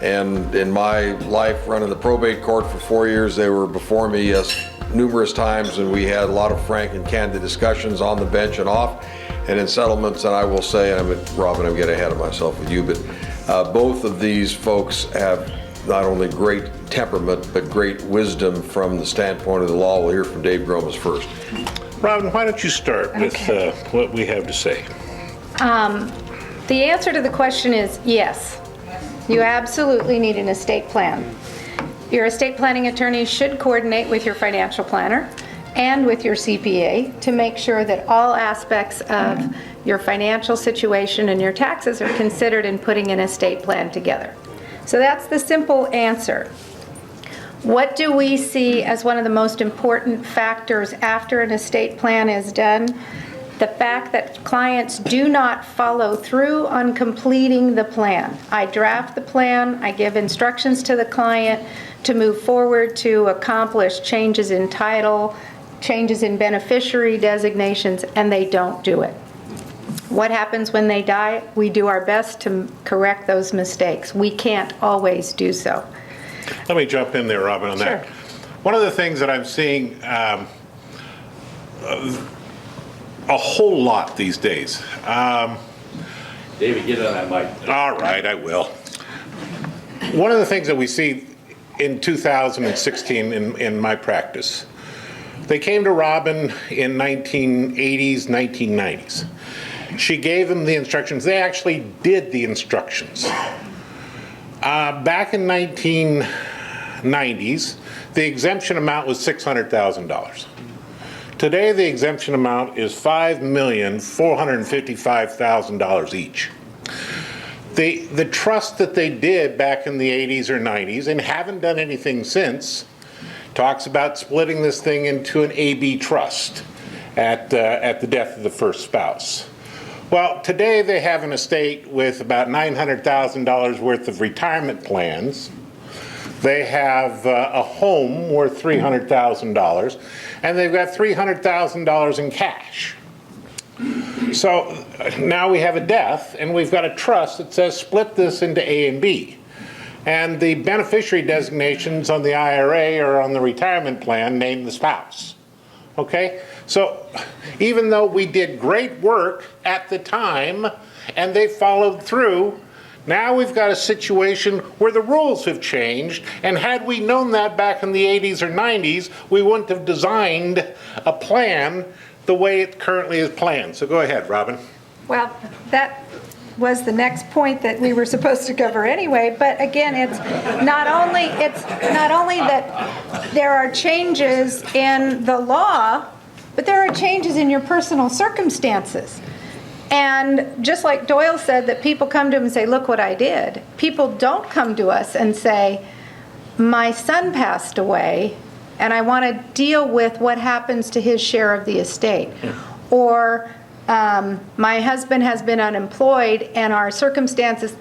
And in my life running the probate court for 4 years, they were before me, yes, numerous times, and we had a lot of frank and candid discussions on the bench and off, and in settlements. And I will say, Robin, I'm getting ahead of myself with you, but both of these folks have not only great temperament, but great wisdom from the standpoint of the law. We'll hear from Dave Gromas first. Robin, why don't you start with what we have to say? The answer to the question is yes. You absolutely need an estate plan. Your estate planning attorney should coordinate with your financial planner and with your CPA to make sure that all aspects of your financial situation and your taxes are considered in putting an estate plan together. So that's the simple answer. What do we see as one of the most important factors after an estate plan is done? The fact that clients do not follow through on completing the plan. I draft the plan, I give instructions to the client to move forward to accomplish changes in title, changes in beneficiary designations, and they don't do it. What happens when they die? We do our best to correct those mistakes. We can't always do so. Let me jump in there, Robin, on Sure. that. One of the things that I'm seeing a whole lot these days. David, get on that mic. All right, I will. One of the things that we see in 2016 in my practice, they came to Robin in 1980s, 1990s. She gave them the instructions. They actually did the instructions. Back in 1990s, the exemption amount was $600,000. Today, the exemption amount is $5,455,000 each. The trust that they did back in the 80s or 90s, and haven't done anything since, talks about splitting this thing into an AB trust at the death of the first spouse. Well, today they have an estate with about $900,000 worth of retirement plans. They have a home worth $300,000, and they've got $300,000 in cash. So now we have a death, and we've got a trust that says split this into A and B. And the beneficiary designations on the IRA or on the retirement plan name the spouse. Okay? So even though we did great work at the time and they followed through, now we've got a situation where the rules have changed, and had we known that back in the 80s or 90s, we wouldn't have designed a plan the way it currently is planned. So go ahead, Robin. Well, that was the next point that we were supposed to cover anyway, but again, it's not only that there are changes in the law, but there are changes in your personal circumstances. And just like Doyle said that people come to him and say, look what I did, people don't come to us and say, my son passed away and I want to deal with what happens to his share of the estate. Or my husband has been unemployed and our circumstances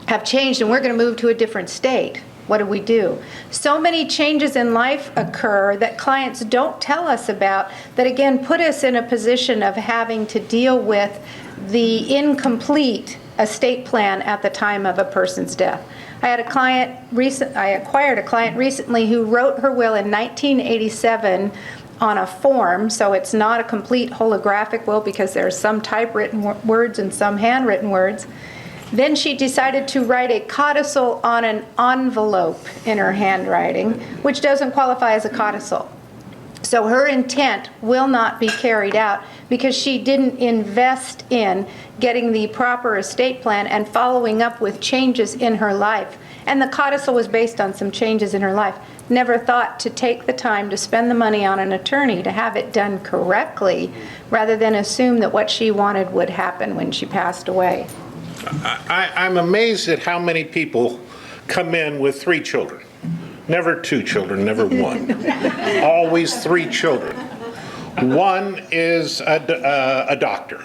have changed and we're going to move to a different state. What do we do? So many changes in life occur that clients don't tell us about that, again, put us in a position of having to deal with the incomplete estate plan at the time of a person's death. I acquired a client recently who wrote her will in 1987 on a form, so it's not a complete holographic will because there's some typewritten words and some handwritten words. Then she decided to write a codicil on an envelope in her handwriting, which doesn't qualify as a codicil. So her intent will not be carried out because she didn't invest in getting the proper estate plan and following up with changes in her life. And the codicil was based on some changes in her life. Never thought to take the time to spend the money on an attorney to have it done correctly, rather than assume that what she wanted would happen when she passed away. I'm amazed at how many people come in with 3 children. Never 2 children, never 1. Always 3 children. One is a doctor.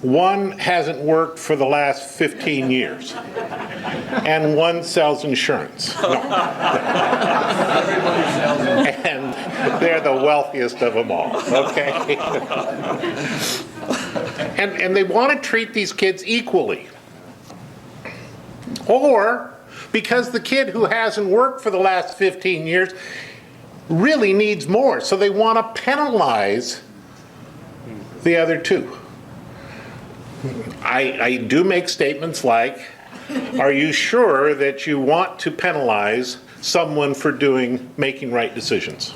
One hasn't worked for the last 15 years. And one sells insurance. No. And they're the wealthiest of them all, okay? And they want to treat these kids equally. Or because the kid who hasn't worked for the last 15 years really needs more. So they want to penalize the other two. I do make statements like, are you sure that you want to penalize someone for making right decisions?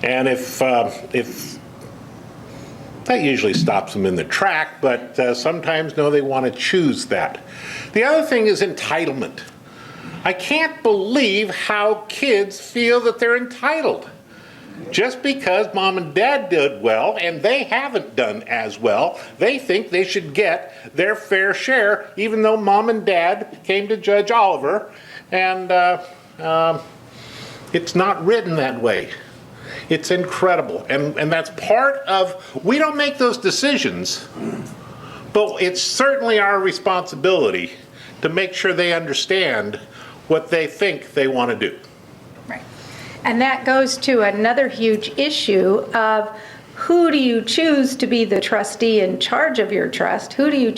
And if that usually stops them in the track, but sometimes, no, they want to choose that. The other thing is entitlement. I can't believe how kids feel that they're entitled. Just because mom and dad did well and they haven't done as well, they think they should get their fair share, even though mom and dad came to Judge Oliver, and it's not written that way. It's incredible, and that's part of, we don't make those decisions, but it's certainly our responsibility to make sure they understand what they think they want to do. Right. And that goes to another huge issue of who do you choose to be the trustee in charge of your trust? Who do you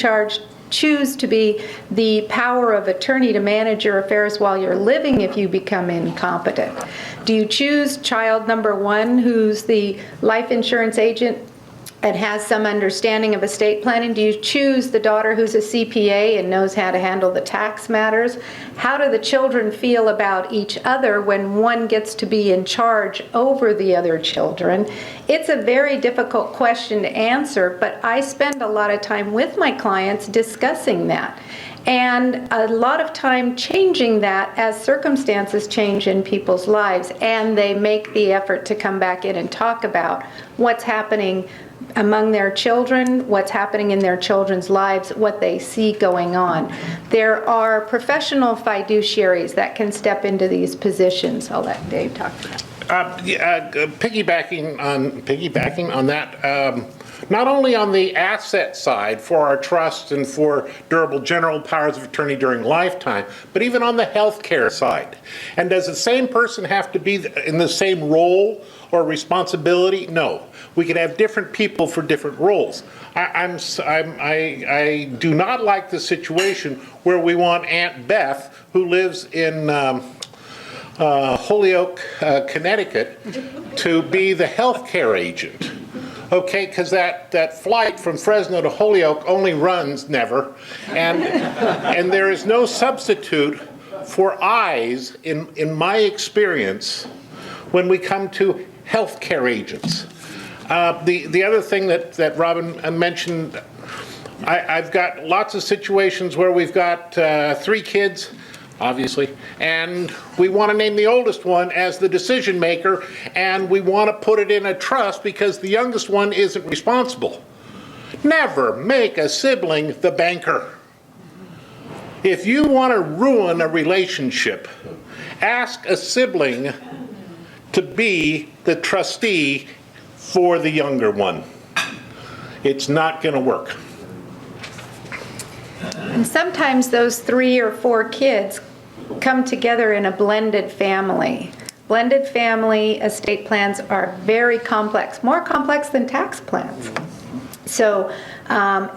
choose to be the power of attorney to manage your affairs while you're living if you become incompetent? Do you choose child number one, who's the life insurance agent and has some understanding of estate planning? Do you choose the daughter who's a CPA and knows how to handle the tax matters? How do the children feel about each other when one gets to be in charge over the other children? It's a very difficult question to answer, but I spend a lot of time with my clients discussing that. And a lot of time changing that as circumstances change in people's lives, and they make the effort to come back in and talk about what's happening among their children, what's happening in their children's lives, what they see going on. There are professional fiduciaries that can step into these positions. I'll let Dave talk about that. Piggybacking on that, not only on the asset side for our trust and for durable general powers of attorney during lifetime, but even on the healthcare side. And does the same person have to be in the same role or responsibility? No. We could have different people for different roles. I do not like the situation where we want Aunt Beth, who lives in Holyoke, Connecticut, to be the healthcare agent. Okay, because that flight from Fresno to Holyoke only runs never, and there is no substitute for eyes in my experience when we come to healthcare agents. The other thing that Robin mentioned, I've got lots of situations where we've got 3 kids, obviously, and we want to name the oldest one as the decision maker, and we want to put it in a trust because the youngest one isn't responsible. Never make a sibling the banker. If you want to ruin a relationship, ask a sibling to be the trustee for the younger one. It's not going to work. And sometimes those 3 or 4 kids come together in a blended family. Blended family estate plans are very complex, more complex than tax plans. So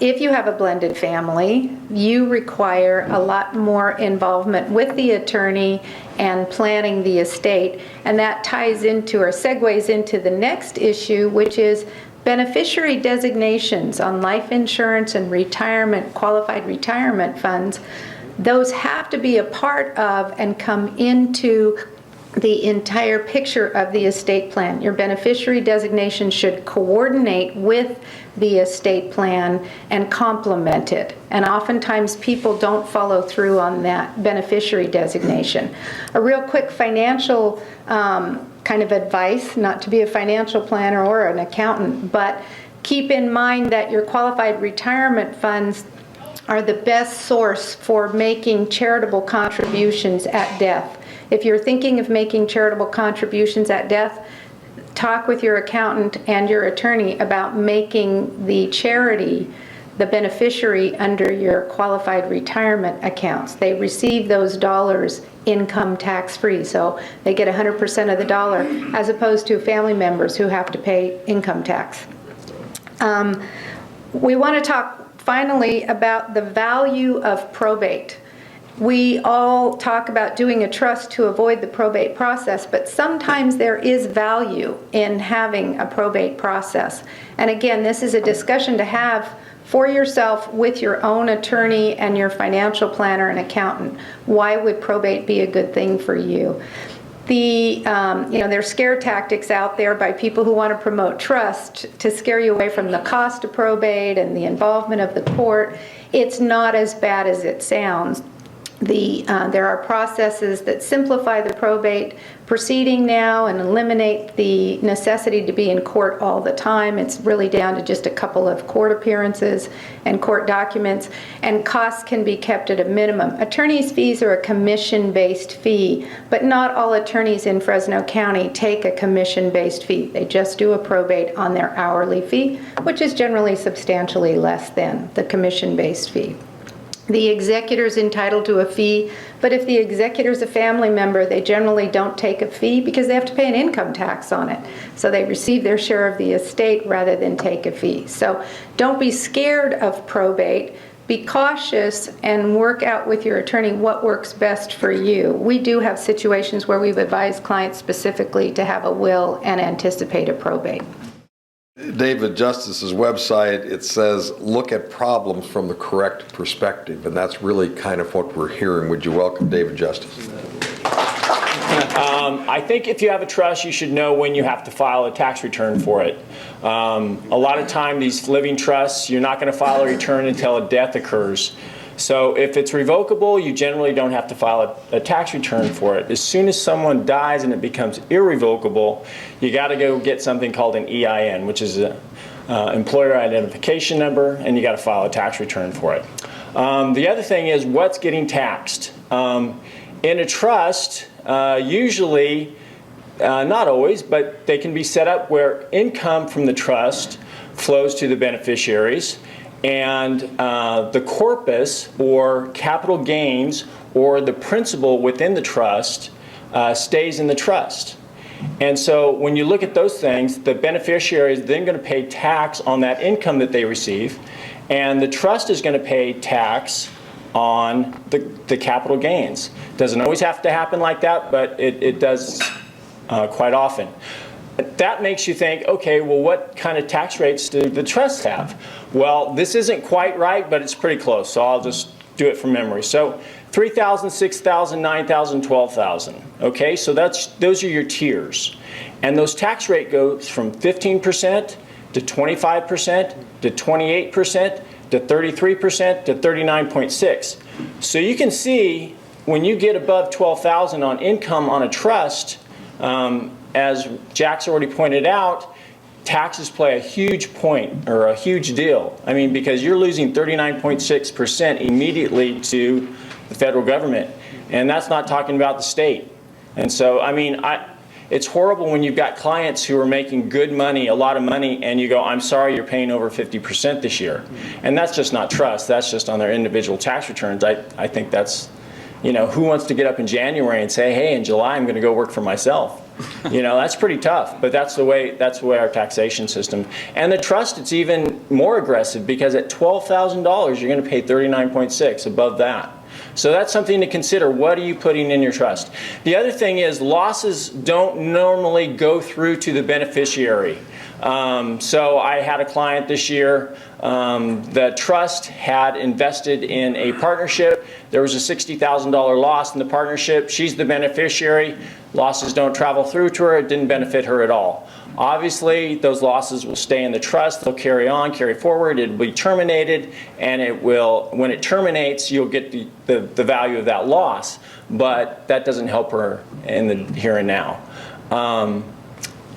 if you have a blended family, you require a lot more involvement with the attorney and planning the estate. And that ties into or segues into the next issue, which is beneficiary designations on life insurance and retirement, qualified retirement funds. Those have to be a part of and come into the entire picture of the estate plan. Your beneficiary designation should coordinate with the estate plan and complement it. And oftentimes people don't follow through on that beneficiary designation. A real quick financial kind of advice, not to be a financial planner or an accountant, but keep in mind that your qualified retirement funds are the best source for making charitable contributions at death. If you're thinking of making charitable contributions at death, talk with your accountant and your attorney about making the charity the beneficiary under your qualified retirement accounts. They receive those dollars income tax-free, so they get 100% of the dollar, as opposed to family members who have to pay income tax. We want to talk finally about the value of probate. We all talk about doing a trust to avoid the probate process, but sometimes there is value in having a probate process. And again, this is a discussion to have for yourself with your own attorney and your financial planner and accountant. Why would probate be a good thing for you? There's scare tactics out there by people who want to promote trust to scare you away from the cost of probate and the involvement of the court. It's not as bad as it sounds. There are processes that simplify the probate proceeding now and eliminate the necessity to be in court all the time. It's really down to just a couple of court appearances and court documents, and costs can be kept at a minimum. Attorneys' fees are a commission-based fee, but not all attorneys in Fresno County take a commission-based fee. They just do a probate on their hourly fee, which is generally substantially less than the commission-based fee. The executor is entitled to a fee, but if the executor is a family member, they generally don't take a fee because they have to pay an income tax on it. So they receive their share of the estate rather than take a fee. So don't be scared of probate. Be cautious and work out with your attorney what works best for you. We do have situations where we've advised clients specifically to have a will and anticipate a probate. David Justice's website, it says, look at problems from the correct perspective, and that's really kind of what we're hearing. Would you welcome David Justice? I think if you have a trust, you should know when you have to file a tax return for it. A lot of time, these living trusts, you're not going to file a return until a death occurs. So if it's revocable, you generally don't have to file a tax return for it. As soon as someone dies and it becomes irrevocable, you got to go get something called an EIN, which is an employer identification number, and you got to file a tax return for it. The other thing is what's getting taxed. In a trust, usually, not always, but they can be set up where income from the trust flows to the beneficiaries, and the corpus or capital gains or the principal within the trust stays in the trust. And so when you look at those things, the beneficiary is then going to pay tax on that income that they receive, and the trust is going to pay tax on the capital gains. Doesn't always have to happen like that, but it does quite often. That makes you think, okay, well, what kind of tax rates do the trusts have? Well, this isn't quite right, but it's pretty close, so I'll just do it from memory. So 3,000, 6,000, 9,000, 12,000. Okay, so those are your tiers. And those tax rate goes from 15% to 25% to 28% to 33% to 39.6. So you can see when you get above 12,000 on income on a trust, as Jack's already pointed out, taxes play a huge point or a huge deal. I mean, because you're losing 39.6% immediately to the federal government, and that's not talking about the state. And so, I mean, it's horrible when you've got clients who are making good money, a lot of money, and you go, I'm sorry, you're paying over 50% this year. And that's just not trust. That's just on their individual tax returns. I think that's, you know, who wants to get up in January and say, hey, in July I'm going to go work for myself? You know, that's pretty tough, but that's the way our taxation system. And the trust, it's even more aggressive because at $12,000 you're going to pay 39.6 above that. So that's something to consider. What are you putting in your trust? The other thing is losses don't normally go through to the beneficiary. So I had a client this year, the trust had invested in a partnership. There was a $60,000 loss in the partnership. She's the beneficiary. Losses don't travel through to her. It didn't benefit her at all. Obviously, those losses will stay in the trust. They'll carry on, carry forward. It'll be terminated, and it will, when it terminates, you'll get the value of that loss. But that doesn't help her in the here and now.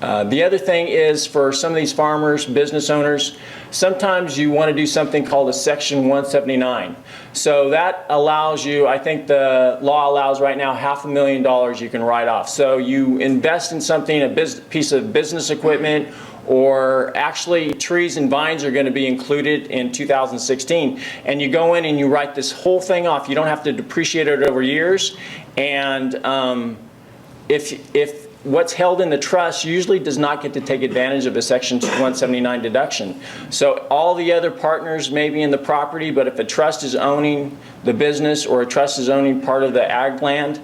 The other thing is for some of these farmers, business owners, sometimes you want to do something called a Section 179. So that allows you, I think the law allows right now $500,000 you can write off. So you invest in something, a piece of business equipment, or actually trees and vines are going to be included in 2016. And you go in and you write this whole thing off. You don't have to depreciate it over years. And if what's held in the trust usually does not get to take advantage of a Section 179 deduction. So all the other partners may be in the property, but if a trust is owning the business or a trust is owning part of the ag land,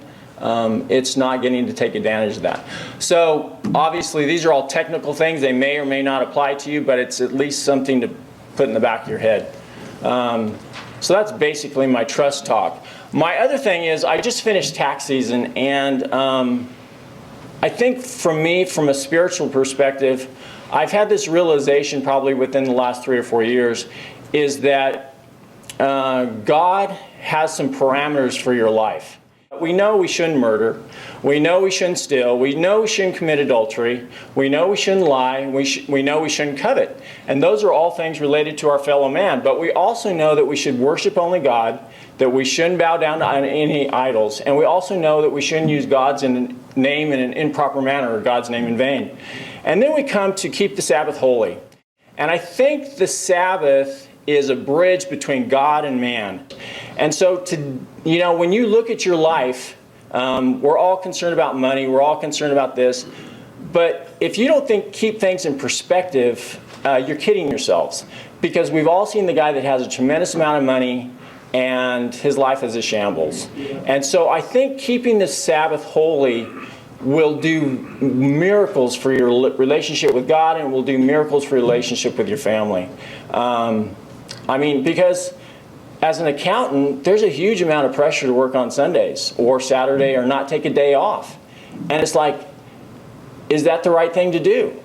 it's not getting to take advantage of that. So obviously these are all technical things. They may or may not apply to you, but it's at least something to put in the back of your head. So that's basically my trust talk. My other thing is I just finished tax season, and I think for me, from a spiritual perspective, I've had this realization probably within the last 3 or 4 years, is that God has some parameters for your life. We know we shouldn't murder. We know we shouldn't steal. We know we shouldn't commit adultery. We know we shouldn't lie. We know we shouldn't covet. And those are all things related to our fellow man. But we also know that we should worship only God, that we shouldn't bow down to any idols. And we also know that we shouldn't use God's name in an improper manner, or God's name in vain. And then we come to keep the Sabbath holy. And I think the Sabbath is a bridge between God and man. And so, when you look at your life, we're all concerned about money, we're all concerned about this, but if you don't keep things in perspective, you're kidding yourselves. Because we've all seen the guy that has a tremendous amount of money and his life is a shambles. And so I think keeping the Sabbath holy will do miracles for your relationship with God, and will do miracles for your relationship with your family. Because as an accountant, there's a huge amount of pressure to work on Sundays or Saturday or not take a day off. And it's like, is that the right thing to do?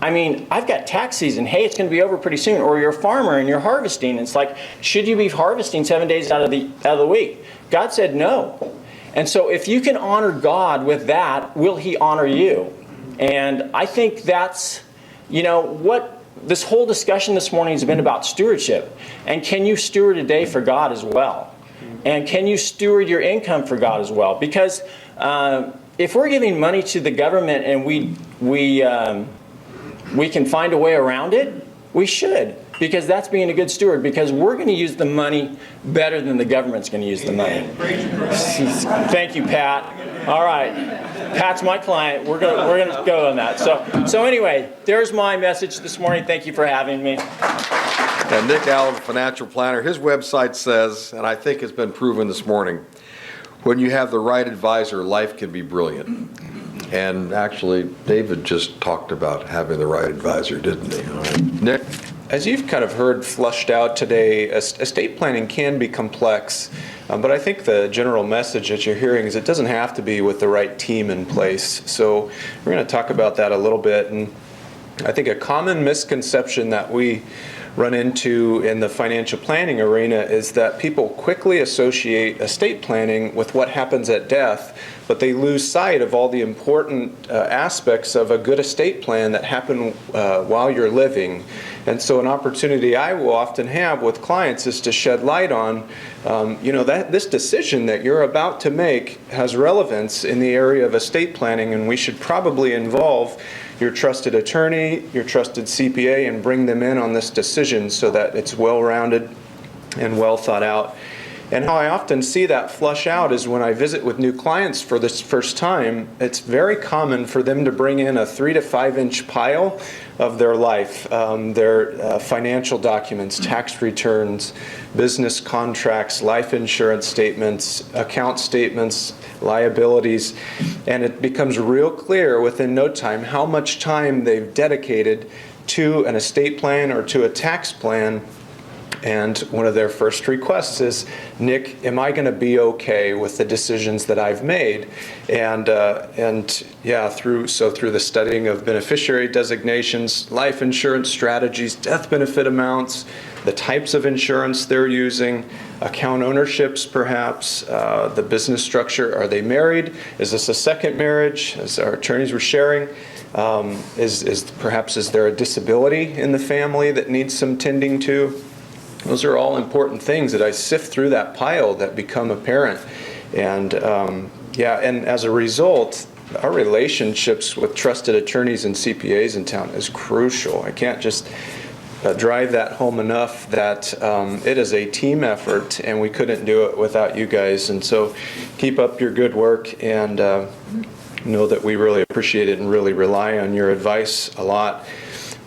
I've got tax season. Hey, it's going to be over pretty soon. Or you're a farmer and you're harvesting. It's like, should you be harvesting 7 days out of the week? God said no. And so if you can honor God with that, will He honor you? And I think that's, what this whole discussion this morning has been about: stewardship. And can you steward a day for God as well? And can you steward your income for God as well? Because if we're giving money to the government and we can find a way around it, we should. Because that's being a good steward. Because we're going to use the money better than the government's going to use the money. Thank you, Pat. All right. Pat's my client. We're gonna go on that. So anyway, there's my message this morning. Thank you for having me. And Nick Allen, financial planner, his website says, and I think it's been proven this morning, when you have the right advisor, life can be brilliant. And actually, David just talked about having the right advisor, didn't he? All right. Nick? As you've kind of heard flushed out today, estate planning can be complex, but I think the general message that you're hearing is it doesn't have to be with the right team in place. So we're going to talk about that a little bit. And I think a common misconception that we run into in the financial planning arena is that people quickly associate estate planning with what happens at death, but they lose sight of all the important aspects of a good estate plan that happen while you're living. And so an opportunity I will often have with clients is to shed light on, that this decision that you're about to make has relevance in the area of estate planning, and we should probably involve your trusted attorney, your trusted CPA, and bring them in on this decision so that it's well-rounded and well thought out. And how I often see that flush out is when I visit with new clients for this first time, it's very common for them to bring in a 3 to 5 inch pile of their life, their financial documents, tax returns, business contracts, life insurance statements, account statements, liabilities, and it becomes real clear within no time how much time they've dedicated to an estate plan or to a tax plan. And one of their first requests is, Nick, am I going to be okay with the decisions that I've made? And through the studying of beneficiary designations, life insurance strategies, death benefit amounts, the types of insurance they're using, account ownerships perhaps, the business structure, are they married? Is this a second marriage, as our attorneys were sharing? Is there a disability in the family that needs some tending to? Those are all important things that I sift through that pile that become apparent. And and as a result, our relationships with trusted attorneys and CPAs in town is crucial. I can't just drive that home enough that it is a team effort, and we couldn't do it without you guys. And so keep up your good work, and know that we really appreciate it and really rely on your advice a lot.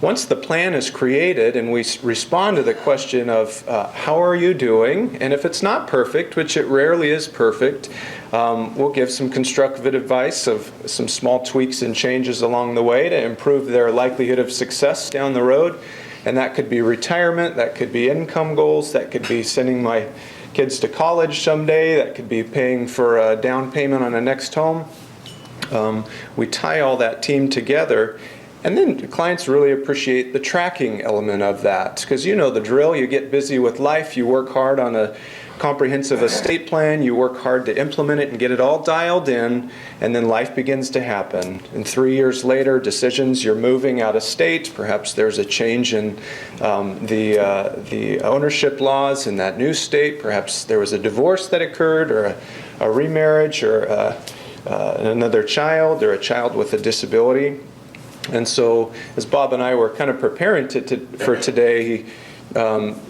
Once the plan is created and we respond to the question of how are you doing, and if it's not perfect, which it rarely is perfect, we'll give some constructive advice of some small tweaks and changes along the way to improve their likelihood of success down the road. And that could be retirement, that could be income goals, that could be sending my kids to college someday, that could be paying for a down payment on a next home. We tie all that team together. And then clients really appreciate the tracking element of that, because you know the drill. You get busy with life, you work hard on a comprehensive estate plan, you work hard to implement it and get it all dialed in, and then life begins to happen. And 3 years later, decisions, you're moving out of state, perhaps there's a change in the ownership laws in that new state, perhaps there was a divorce that occurred, or a remarriage, or another child, or a child with a disability. And so, as Bob and I were kind of preparing for today,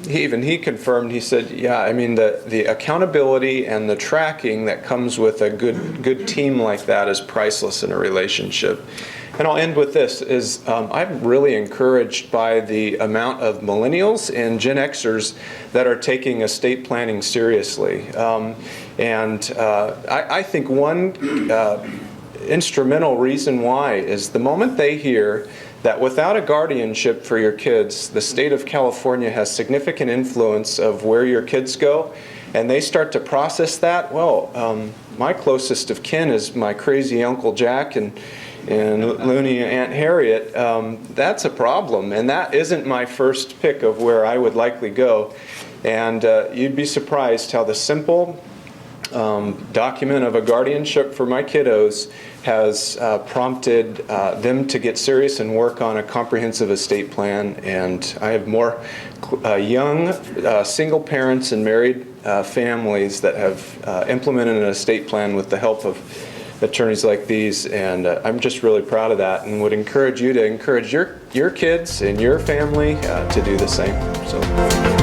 he confirmed. He said, "Yeah, I mean the accountability and the tracking that comes with a good team like that is priceless in a relationship." And I'll end with this: I'm really encouraged by the amount of millennials and Gen Xers that are taking estate planning seriously. I think one instrumental reason why is the moment they hear that without a guardianship for your kids, the state of California has significant influence of where your kids go, and they start to process that. Well, my closest of kin is my crazy Uncle Jack and loony Aunt Harriet. That's a problem, and that isn't my first pick of where I would likely go. And you'd be surprised how the simple document of a guardianship for my kiddos has prompted them to get serious and work on a comprehensive estate plan. And I have more young single parents and married families that have implemented an estate plan with the help of attorneys like these, and I'm just really proud of that, and would encourage you to encourage your kids and your family to do the same. So.